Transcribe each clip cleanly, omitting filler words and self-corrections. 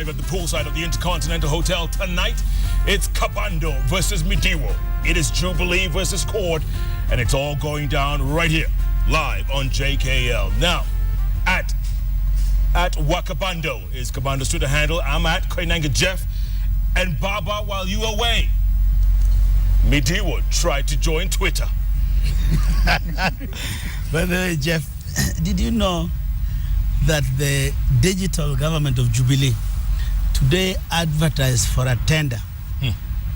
live at the poolside of the Intercontinental Hotel tonight. It's Kabando versus Midiwo. It is Jubilee versus Cord, and it's all going down right here, live on JKL. Now, at Wakabando is Kabando's Twitter handle. I'm at Koinange Jeff. And Baba, while you were away, Midiwo tried to join Twitter. By the way, Jeff, did you know that the digital government of Jubilee today advertised for a tender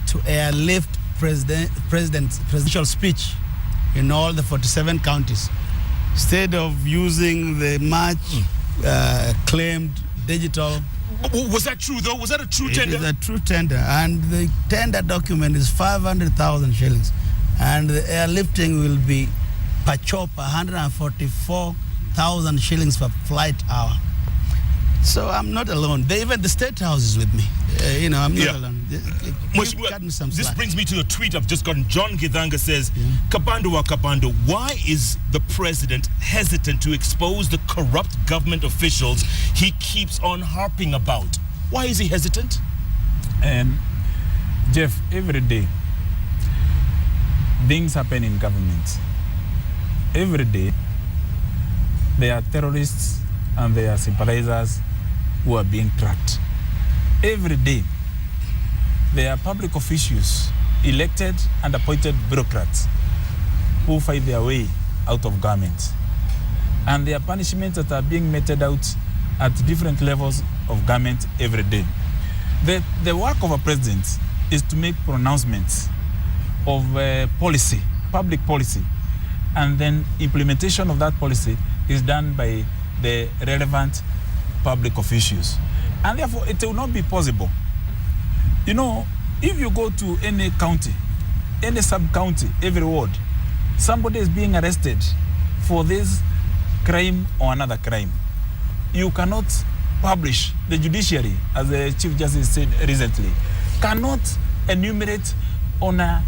to airlift presidential speech in all the 47 counties, instead of using the much claimed digital? Was that true though? Was that a true tender? It is a true tender, and the tender document is 500,000 shillings, and the airlifting will be per chop 144,000 shillings per flight hour. So I'm not alone. Even the State House is with me. I'm not alone. This brings me to a tweet I've just gotten. John Githanga says, Kabando, why is the president hesitant to expose the corrupt government officials he keeps on harping about? Why is he hesitant? Jeff, every day, things happen in government. Every day, there are terrorists and there are sympathizers who are being tracked. Every day, there are public officials, elected and appointed bureaucrats who fight their way out of government. And there are punishments that are being meted out at different levels of government every day. The work of a president is to make pronouncements of policy, public policy, and then implementation of that policy is done by the relevant public officials. And therefore, it will not be possible. If you go to any county, any sub-county, every ward, somebody is being arrested for this crime or another crime. You cannot publish, the judiciary, as the Chief Justice said recently, cannot enumerate on an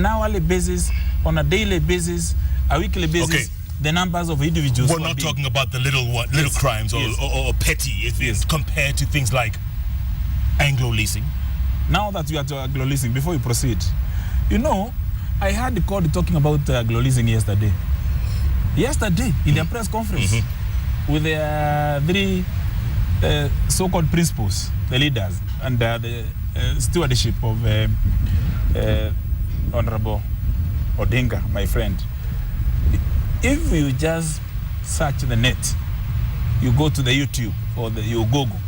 hourly basis, on a daily basis, a weekly basis, the numbers of individuals. We're not talking about the little crimes or petty, if it's compared to things like Anglo leasing. Now that you are to Anglo leasing, before you proceed, I heard the court talking about Anglo leasing yesterday. Yesterday, in their press conference, with the three so-called principals, the leaders, and the stewardship of Honorable Odinga, my friend. If you just search the net, you go to the YouTube or you Google,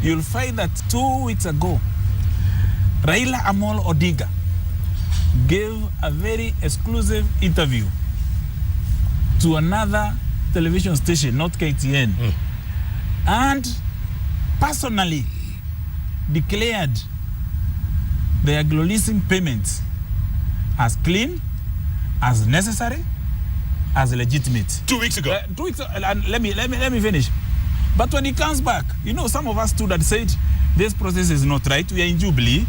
you'll find that 2 weeks ago, Raila Amolo Odinga gave a very exclusive interview to another television station, not KTN, and personally declared the Anglo leasing payments as clean, as necessary, as legitimate. 2 weeks ago. 2 weeks ago, and let me finish. But when he comes back, some of us stood and said, this process is not right. We are in Jubilee,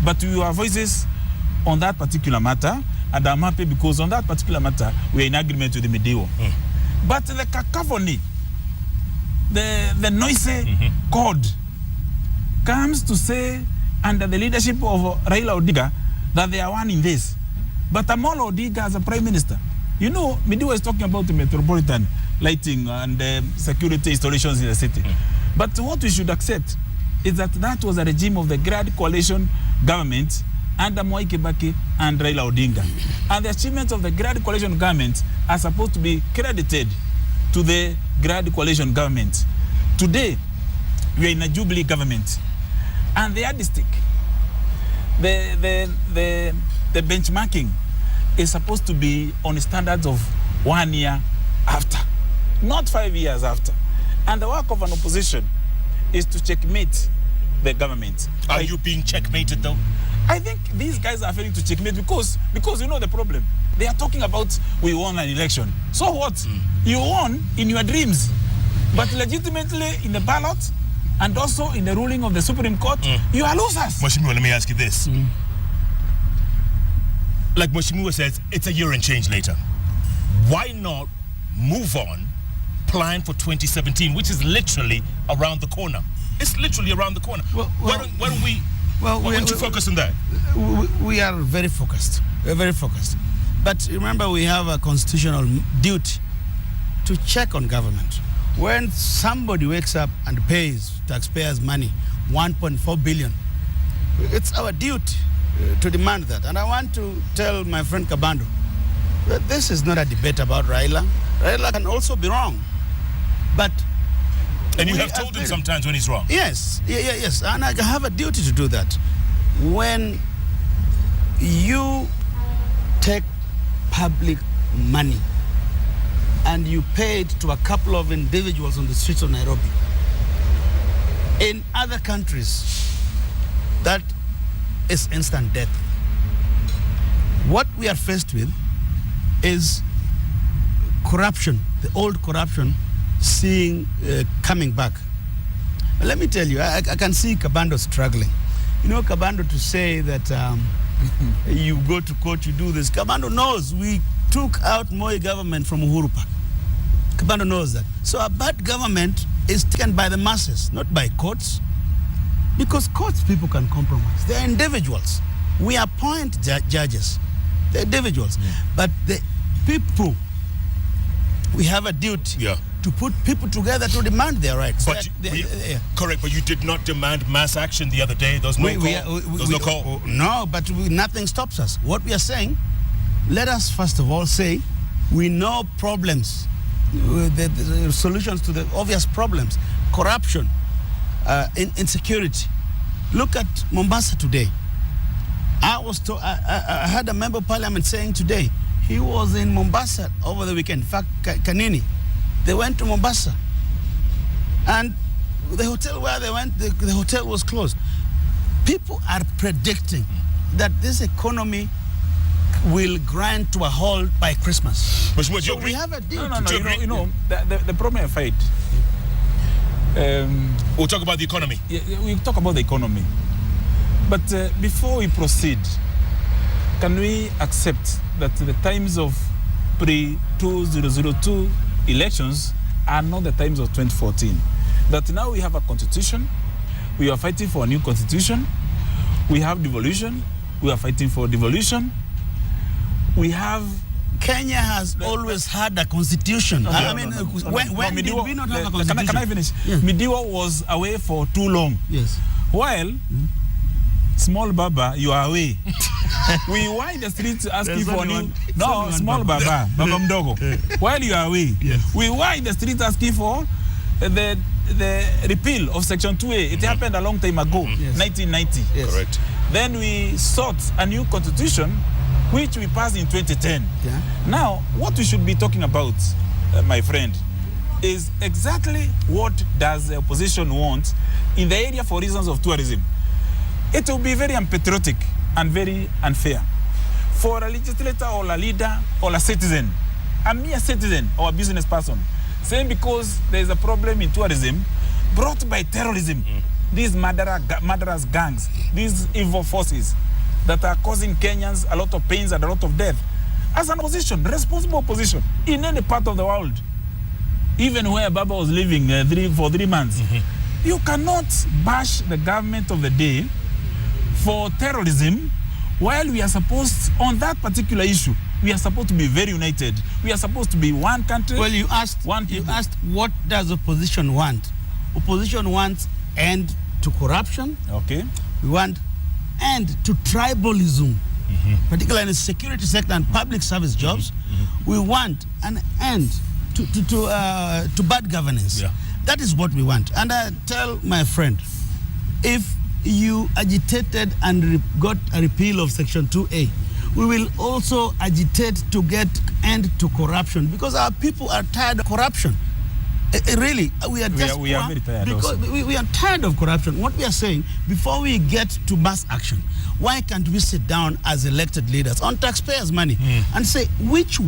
but we have voices on that particular matter, and I'm happy because on that particular matter, we are in agreement with the Midiwo. But the cacophony, the noisy chord, comes to say, under the leadership of Raila Odinga, that they are one in this. But Amolo Odinga as a prime minister, Midiwo is talking about the metropolitan lighting and security installations in the city. But what we should accept is that was a regime of the Grand Coalition government under Mwai Kibaki and Raila Odinga. And the achievements of the Grand Coalition government are supposed to be credited to the Grand Coalition government. Today, we are in a Jubilee government. And the yardstick, the benchmarking is supposed to be on standards of 1 year after, not 5 years after. And the work of an opposition is to checkmate the government. Are you being checkmated though? I think these guys are failing to checkmate because the problem. They are talking about we won an election. So what? You won in your dreams. But legitimately in the ballot and also in the ruling of the Supreme Court, you are losers. Mheshimiwa, let me ask you this. Like Mheshimiwa says, it's a year and change later. Why not move on, plan for 2017, which is literally around the corner? It's literally around the corner. Why don't we focus on that? We are very focused. We're very focused. But remember, we have a constitutional duty to check on government. When somebody wakes up and pays taxpayers' money, 1.4 billion, it's our duty to demand that. And I want to tell my friend Kabando that this is not a debate about Raila. Raila can also be wrong. But and you have told him sometimes when he's wrong. Yes, yes. And I have a duty to do that. When you take public money and you pay it to a couple of individuals on the streets of Nairobi, in other countries, that is instant death. What we are faced with is corruption, the old corruption coming back. But let me tell you, I can see Kabando struggling. You know, Kabando, to say that you go to court, you do this. Kabando knows we took out Moi government from Uhuru Park. Kabando knows that. So a bad government is taken by the masses, not by courts. Because courts, people can compromise. They're individuals. We appoint judges. They're individuals. Yeah. But the people, we have a duty to put people together to demand their rights. But correct, but you did not demand mass action the other day. There's no call. No, but nothing stops us. What we are saying, let us first of all say, we know problems, the solutions to the obvious problems, corruption, insecurity. Look at Mombasa today. I had a member of parliament saying today, he was in Mombasa over the weekend. In fact, Kanini, they went to Mombasa. And the hotel where they went, the hotel was closed. People are predicting that this economy will grind to a halt by Christmas. But so we have a deal. No. The problem I fight. We'll talk about the economy. Yeah, we'll talk about the economy. But before we proceed, can we accept that the times of pre-2002 elections are not the times of 2014? That now we have a constitution, we are fighting for a new constitution, we have devolution, we are fighting for devolution, we have... Kenya has always had a constitution. When did we not have a constitution? Can I finish? Yes. Midiwo was away for too long. Yes. While small Baba, you are away. We wide the streets asking for new... No, small Baba, Baba Mdogo. While you are away, yes. We wide the streets asking for the repeal of Section 2A. It happened a long time ago, 1990. Yes. Correct. Then we sought a new constitution, which we passed in 2010. Yeah. Now, what we should be talking about, my friend, is exactly what does the opposition want in the area for reasons of tourism. It will be very unpatriotic and very unfair for a legislator or a leader or a citizen, a mere citizen or a business person, saying because there is a problem in tourism brought by terrorism, these murderous gangs, these evil forces that are causing Kenyans a lot of pains and a lot of death. As an opposition, responsible opposition, in any part of the world, even where Baba was living for 3 months, you cannot bash the government of the day for terrorism while we are supposed, on that particular issue, we are supposed to be very united. We are supposed to be one country. Well, you asked what does opposition want? Opposition wants end to corruption. Okay. We want end to tribalism, particularly in the security sector and public service jobs. We want an end to bad governance. Yeah. That is what we want. And I tell my friend, if you agitated and got a repeal of Section 2A, we will also agitate to get end to corruption, because our people are tired of corruption. Really, we are very tired because we are tired of corruption. What we are saying, before we get to mass action, why can't we sit down as elected leaders on taxpayers' money and say which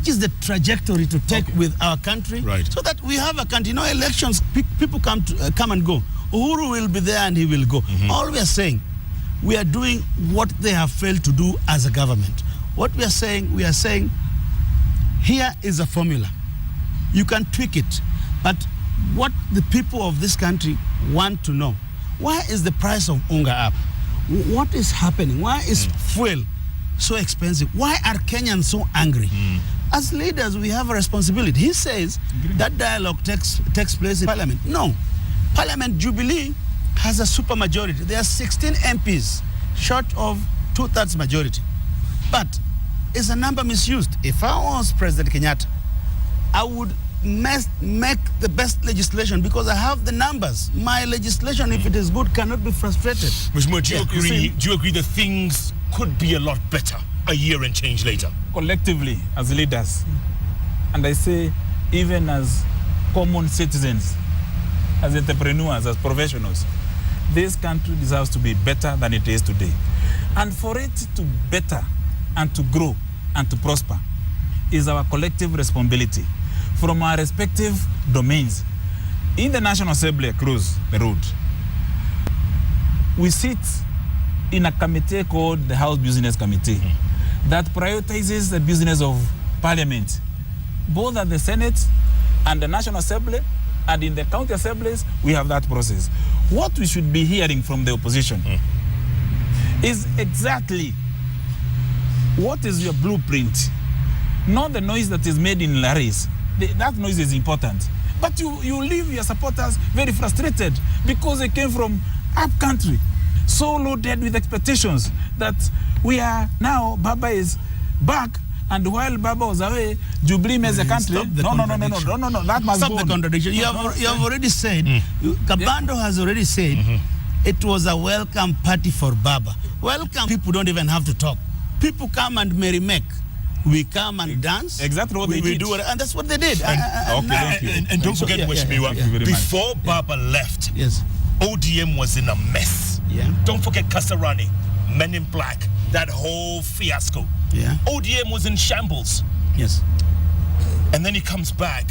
is the trajectory to take with our country, so that we have a country. You know, elections, people come and go. Uhuru will be there and he will go. All we are saying, we are doing what they have failed to do as a government. What we are saying, here is a formula. You can tweak it, but what the people of this country want to know. Why is the price of unga up? What is happening? Why is fuel so expensive? Why are Kenyans so angry? As leaders, we have a responsibility. He says that dialogue takes place in Parliament. No. Parliament Jubilee has a supermajority. There are 16 MPs, short of 2/3 majority. But it's a number misused. If I was President Kenyatta, I would make the best legislation because I have the numbers. My legislation, if it is good, cannot be frustrated. Mheshimiwa, do you agree that things could be a lot better a year and change later? Collectively, as leaders, and I say even as common citizens, as entrepreneurs, as professionals, this country deserves to be better than it is today. And for it to better and to grow and to prosper is our collective responsibility from our respective domains. In the National Assembly across the road, we sit in a committee called the House Business Committee that prioritizes the business of Parliament, both at the Senate and the National Assembly, and in the county assemblies, we have that process. What we should be hearing from the opposition is exactly what is your blueprint, not the noise that is made in Laris. That noise is important. But you leave your supporters very frustrated because they came from up country, so loaded with expectations that we are now, Baba is back, and while Baba was away, Jubilee as a country. No, that must stop go the on. contradiction. You have already said, Kabando has already said, it was a welcome party for Baba. Welcome people don't even have to talk. People come and merry-make. We come and dance. Exactly what we they did. Do it, and that's what they did. And don't forget, Mheshimiwa, before Baba left, ODM was in a mess. Don't forget Kasarani, Men in Black, that whole fiasco. ODM was in shambles. And then he comes back.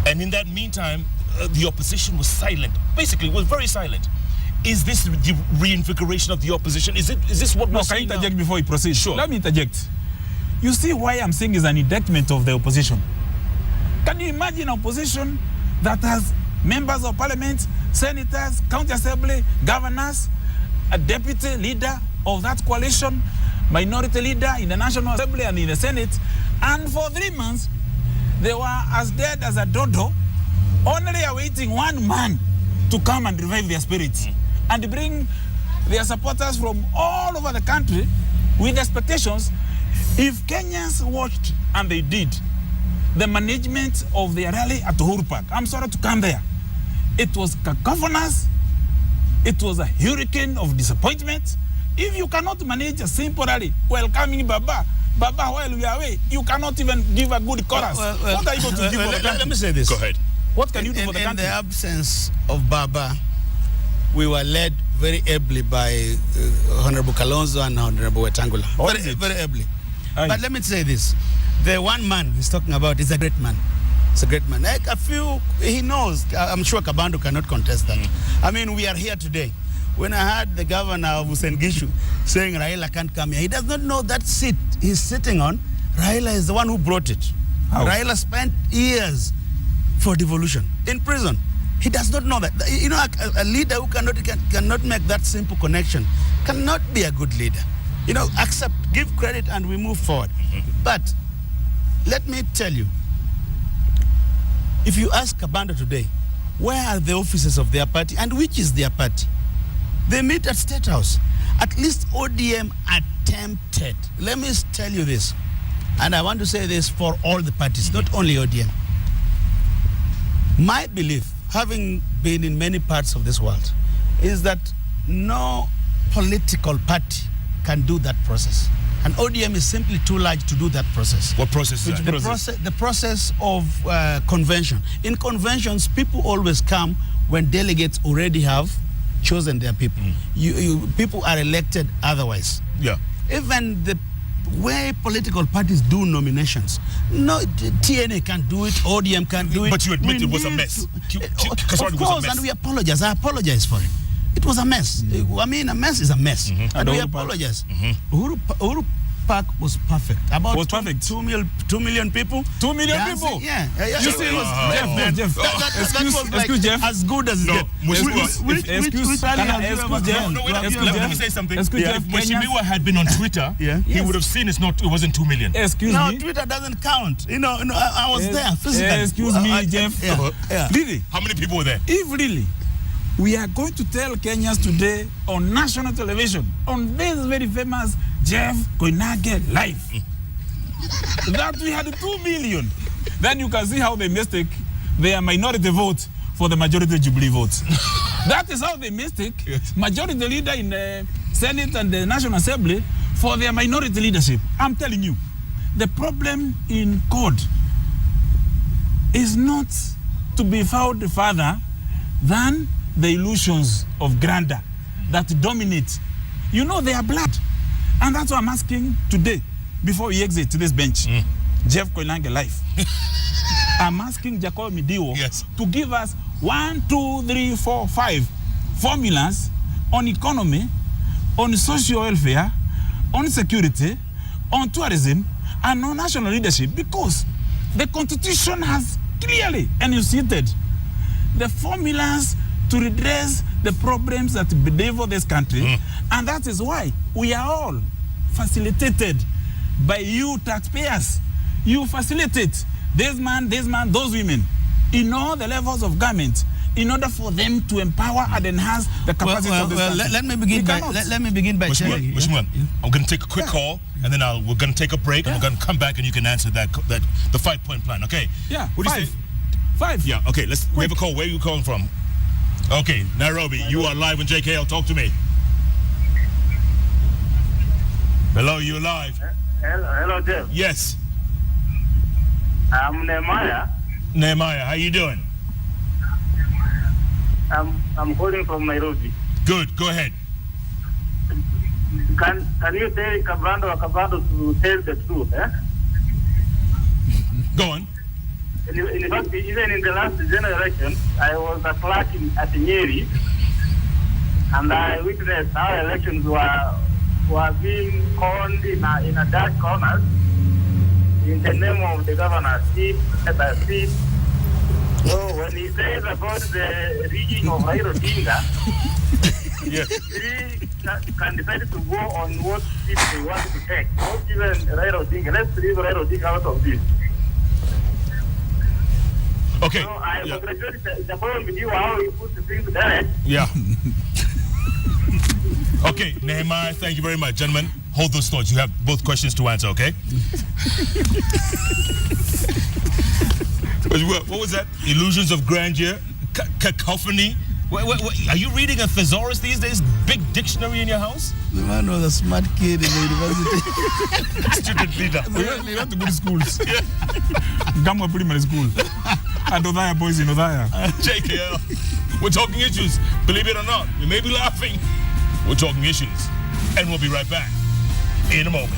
And in that meantime, the opposition was silent. Basically, was very silent. Is this the reinvigoration of the opposition? Is this what we're saying? Can I interject before he proceeds? Sure. Let me interject. You see why I'm saying is an indictment of the opposition. Can you imagine an opposition that has members of parliament, senators, county assembly, governors, a deputy leader of that coalition, minority leader in the National Assembly and in the Senate, and for 3 months, they were as dead as a dodo, only awaiting one man to come and revive their spirits and bring their supporters from all over the country with expectations. If Kenyans watched, and they did, the management of their rally at Uhuru Park, I'm sorry to come there, it was cacophonous, it was a hurricane of disappointment. If you cannot manage a simple rally welcoming Baba while we are away, you cannot even give a good chorus. What are you going to do for the country? Let me say this. Go ahead. What can you do for the country? In the absence of Baba, we were led very ably by Honorable Kalonzo and Honorable Wetangula. Very ably. But let me say this. The one man he's talking about is a great man. It's a great man. Like he knows, I'm sure Kabando cannot contest that. I mean, we are here today. When I heard the governor of Usengishu saying Raila can't come here, he does not know that seat he's sitting on. Raila is the one who brought it. How? Raila spent years for devolution in prison. He does not know that. You know, a leader who cannot make that simple connection cannot be a good leader. You know, accept, give credit, and we move forward. But let me tell you, if you ask Kabando today, where are the offices of their party and which is their party? They meet at State House. At least ODM attempted. Let me tell you this, and I want to say this for all the parties, not only ODM. My belief, having been in many parts of this world, is that no political party can do that process. And ODM is simply too large to do that process. What process is that? The process of convention. In conventions, people always come when delegates already have chosen their people. People are elected otherwise. Even the way political parties do nominations, no, TNA can't do it, ODM can't do it. But you admit it was a mess. Of course, and we apologize. I apologize for it. It was a mess. I mean, a mess is a mess. And we apologize. Uhuru park was perfect. About Was perfect. 2 million people. 2 million dancing. people. Yeah. You see, Jeff. That was like excuse Jeff. as good as No, it Excuse Jeff. No, let me say something. Excuse If Jeff. Mheshimiwa had been on Twitter, Yeah. he would have seen it wasn't 2 million. Excuse No, me. Twitter doesn't count. I was there physically. Excuse me, Jeff. Yeah. Really, How many people were there? if really we are going to tell Kenyans today on national television, on this very famous Jeff Koinange live, that we had 2 million, then you can see how they mistake their minority vote for the majority Jubilee votes. That is how they mistake majority leader in the Senate and the National Assembly for their minority leadership. I'm telling you, the problem in CORD is not to be found further than the illusions of grandeur that dominate. You know, they are blood. And that's what I'm asking today, before we exit to this bench. Jeff Koinange life. I'm asking Jakoyo Midiwo to give us 1, 2, 3, 4, 5 formulas on economy, on social welfare, on security, on tourism, and on national leadership, because the Constitution has clearly enunciated the formulas to redress the problems that bedevil this country, and that is why we are all facilitated by you taxpayers. You facilitate this man, those women, in all the levels of government, in order for them to empower and enhance the capacity of this country. Let me begin by sharing. I'm going to take a quick call, and then we're going to take a break, and we're going to come back, and you can answer the 5-point plan. Okay? Yeah. What do you say? 5. Yeah. Okay. We have a call. Where are you calling from? Okay, Nairobi. You are live on JKL. Talk to me. Hello, you're live. Hello, Jeff. Yes. I'm Nehemiah. Nehemiah, how you doing? I'm calling from Nairobi. Good. Go ahead. Can you tell Kabando to tell the truth? Eh? Go on. In fact, even in the last generation, I was a clerk at Nyeri, and I witnessed how elections were being conned in a dark corner in the name of the governor, seat. So when he says about the rigging of Raila Odinga, he can decide to go on what seat they want to take. Not even Raila Odinga. Let's leave Raila Odinga out of this. Okay. So I congratulate Jakoyo Midiwo how he put the thing together. Yeah. Okay, Nehemiah, thank you very much. Gentlemen, hold those thoughts. You have both questions to answer, okay? What was that? Illusions of grandeur? Cacophony? Are you reading a thesaurus these days? Big dictionary in your house? The man was a smart kid in the university. Student leader. We went to good schools. Gamma Primary School. And Odaya boys in Odaya. JKL. We're talking issues. Believe it or not, we may be laughing. We're talking issues. And we'll be right back in a moment.